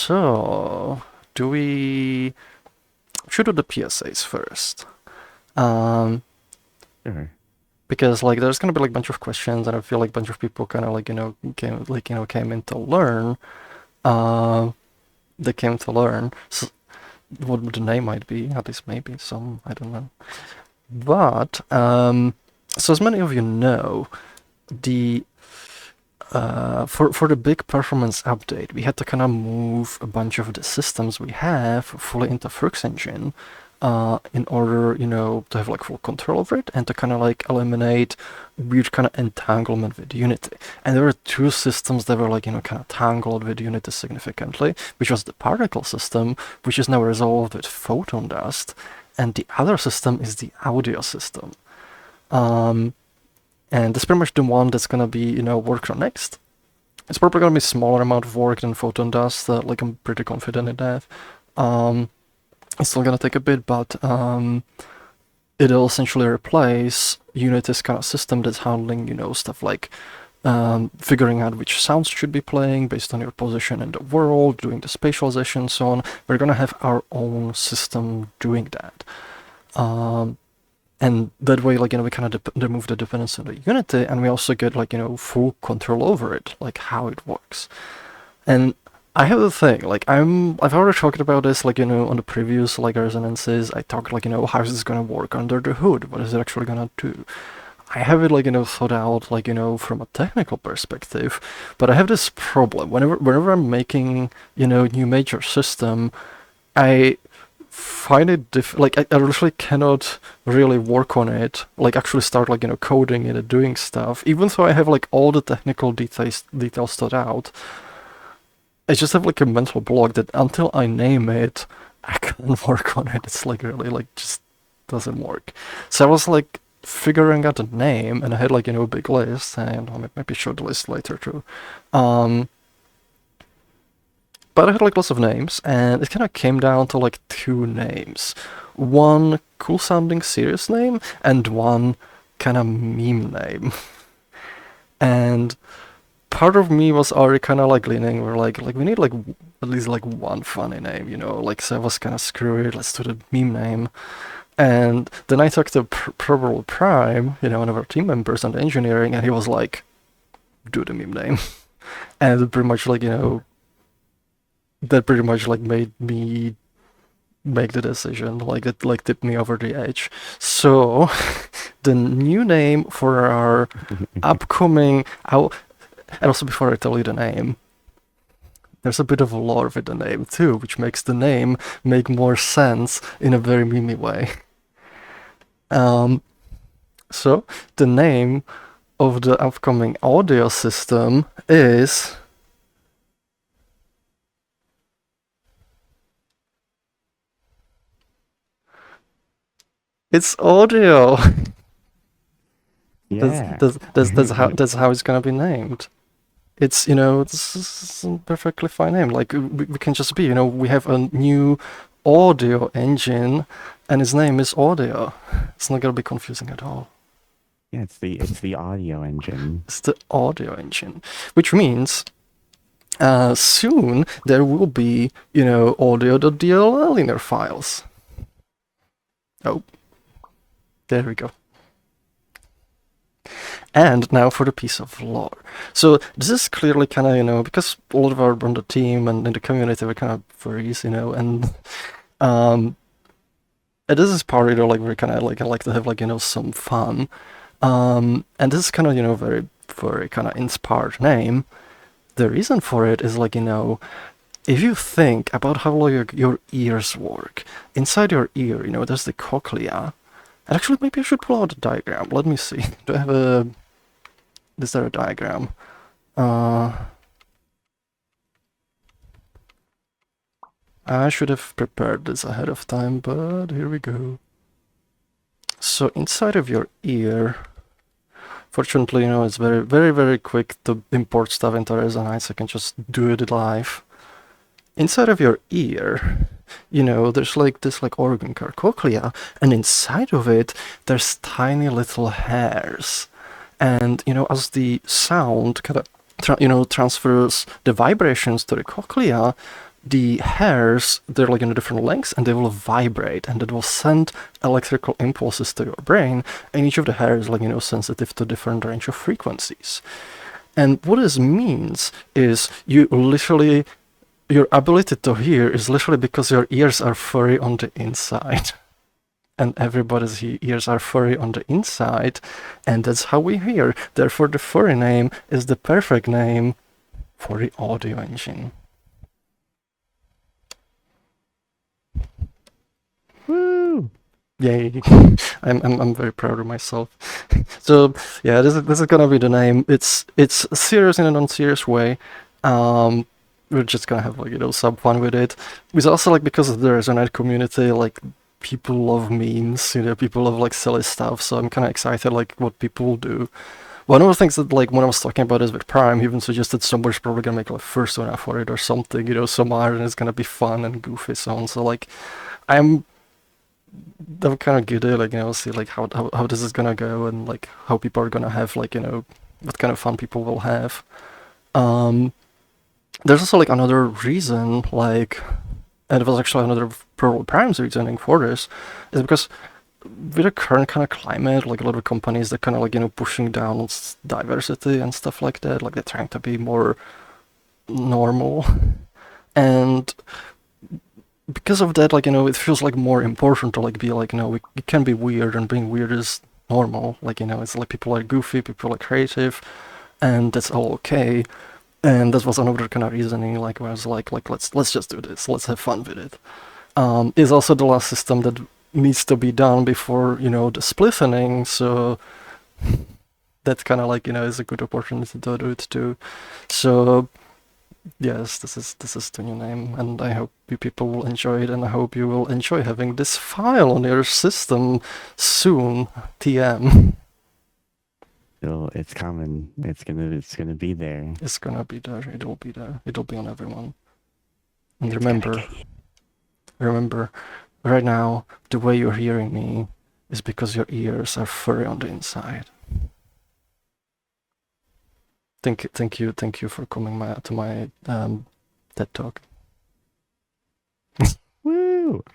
So, do we should do the PSAs first? Um, Sure. because like there's gonna be like a bunch of questions, and I feel like a bunch of people kind of like came in to learn. Uh, they came to learn what the name might be. At least maybe some, I don't know. But so as many of you know, the for the big performance update, we had to kind of move a bunch of the systems we have fully into Froox engine, in order, to have like full control over it and to kind of like eliminate weird kind of entanglement with Unity. And there were two systems that were like, kind of tangled with Unity significantly, which was the particle system, which is now resolved with photon dust, and the other system is the audio system. And that's pretty much the one that's gonna be, worked on next. It's probably gonna be a smaller amount of work than photon dust. Like I'm pretty confident in that. It's still gonna take a bit, but it'll essentially replace Unity's kind of system that's handling, stuff like figuring out which sounds should be playing based on your position in the world, doing the spatialization, and so on. We're gonna have our own system doing that. And that way, like, we kind of remove the dependence on the Unity, and we also get, like, full control over it, like, how it works. And I have a thing, like, I've already talked about this, like, on the previous, like, resonances. I talked, like, how is this gonna work under the hood? What is it actually gonna do? I have it, like, thought out, like, from a technical perspective, but I have this problem. Whenever I'm making, new major system, I find it like I literally cannot really work on it, like actually start like coding it and doing stuff, even though I have like all the technical details thought out. I just have like a mental block that until I name it, I can't work on it. It's like really like just doesn't work. So I was like figuring out a name, and I had like a big list, and I'll maybe show the list later too. But I had like lots of names, and it kind of came down to like two names. One cool sounding serious name, and one kind of meme name. And part of me was already kind of like leaning, we're like we need like at least like one funny name, like, so I was kind of screw it, let's do the meme name. And then I talked to Probable Prime, one of our team members on the engineering, and he was like, do the meme name. And pretty much like, that pretty much like made me make the decision, like it like tipped me over the edge. So the new name for our upcoming and also before I tell you the name, there's a bit of a lore with the name too, which makes the name make more sense in a very memey way. So the name of the upcoming audio system is it's audio. Yeah. That's how it's gonna be named. It's it's a perfectly fine name. Like we can just be we have a new audio engine, and its name is Audio. It's not gonna be confusing at all. Yeah, it's the audio engine. It's the audio engine, which means soon there will be audio.dll in their files. Oh, there we go. And now for the piece of lore. So this is clearly kind of, because a lot of our on the team and in the community were kind of furries, and this is part, like we're kind of like, I like to have like, some fun. And this is kind of, very, very kind of inspired name. The reason for it is like, if you think about how like your ears work, inside your ear, there's the cochlea. And actually, maybe I should pull out a diagram. Let me see. Do I have is there a diagram? I should have prepared this ahead of time, but here we go. So inside of your ear, fortunately, it's very, very, very quick to import stuff into Resonite, so I can just do it live. Inside of your ear, there's like this like organ called cochlea, and inside of it, there's tiny little hairs. And, as the sound kind of, transfers the vibrations to the cochlea, the hairs, they're like in different lengths, and they will vibrate, and it will send electrical impulses to your brain, and each of the hairs is like, sensitive to different range of frequencies. And what this means is you literally, your ability to hear is literally because your ears are furry on the inside. And everybody's ears are furry on the inside, and that's how we hear. Therefore, the furry name is the perfect name for the audio engine. Woo! Yay! I'm very proud of myself. So yeah, this is gonna be the name. It's serious in a non-serious way. We're just gonna have like some fun with it. It's also like because of the Resonite community, like people love memes. People love like silly stuff. So I'm kind of excited like what people will do. One of the things that like when I was talking about this with Prime, he even suggested somebody's probably gonna make like a first one for it or something. Some art, and it's gonna be fun and goofy so on. So like I'm kind of giddy, like see like how this is gonna go and like how people are gonna have like what kind of fun people will have. There's also like another reason, like, and it was actually another probably Prime's reasoning for this, is because with the current kind of climate, like a lot of companies, they're kind of like pushing down diversity and stuff like that, like they're trying to be more normal, and because of that, like it feels like more important to like be like we can be weird, and being weird is normal. Like it's like people are goofy, people are creative, and that's all okay. And that was another kind of reasoning, like where I was like let's just do this, let's have fun with it. Is also the last system that needs to be done before the spliffening, so that kind of like is a good opportunity to do it too. So yes, this is the new name, and I hope you people will enjoy it, and I hope you will enjoy having this file on your system soon. TM. So it's coming. It's gonna be there. It's gonna be there. It'll be there. It'll be on everyone. And It's remember, right now the way you're hearing me is because your ears are furry on the inside. Thank you for coming to my TED talk. Woo!